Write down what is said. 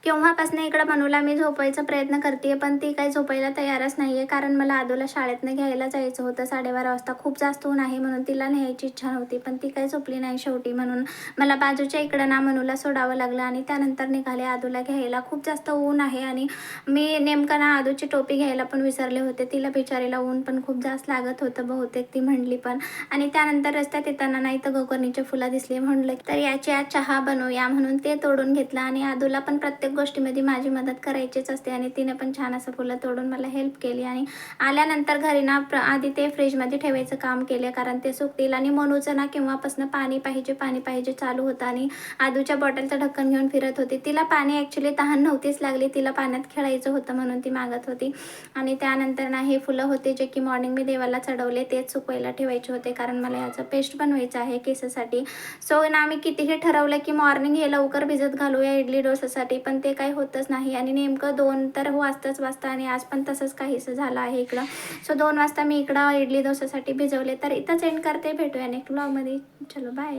केव्हापासून इकडं मनूला मी झोपवायचा प्रयत्न करते पण ती काही झोपायला तयारच नाही आहे. कारण मला आदूला शाळेतनं घ्यायला जायचं होतं 12:30 वाजता. खूप जास्त ऊन आहे म्हणून तिला न्यायची इच्छा नव्हती. पण ती काही झोपली नाही शेवटी, म्हणून मला बाजूच्या इकडं ना मनूला सोडावं लागलं आणि त्यानंतर निघाले आदूला घ्यायला. खूप जास्त ऊन आहे आणि मी नेमकं ना आदूची टोपी घ्यायला पण विसरले होते. तिला बिचारीला ऊन पण खूप जास्त लागत होतं बहुतेक, ती म्हणली पण. आणि त्यानंतर रस्त्यात येताना नाही तर गोकर्णीचे फुलं दिसले. म्हणलं तर याची आज चहा बनवूया म्हणून ते तोडून घेतलं. आणि आदूला पण प्रत्येक गोष्टीमध्ये माझी मदत करायचीच असते आणि तिने पण छान असं फुलं तोडून मला हेल्प केली. आणि आल्यानंतर घरी ना आधी ते फ्रीजमध्ये ठेवायचं काम केलं कारण ते सुकतील. आणि मनूचं ना केव्हापासून पाणी पाहिजे चालू होतं आणि आदूच्या बॉटलचं ढक्कन घेऊन फिरत होती. तिला पाणी ॲक्च्युली तहान नव्हतीच लागली, तिला पाण्यात खेळायचं होतं म्हणून ती मागत होती. आणि त्यानंतर ना हे फुलं होते जे की मॉर्निंग मी देवाला चढवले, तेच सुकवायला ठेवायचे होते कारण मला याचं पेस्ट बनवायचं आहे केसासाठी. सो ना मी कितीही ठरवलं की मॉर्निंग हे लवकर भिजत घालूया इडली डोसासाठी, पण ते काही होतच नाही. आणि नेमकं 2 तर वाजता आणि आज पण तसंच काहीसं झालं आहे इकडं. सो 2 वाजता मी इकडं इडली डोसासाठी भिजवले. तर इथंच एंड करते, भेटूया नेक्स्ट व्लॉगमध्ये. चलो बाय.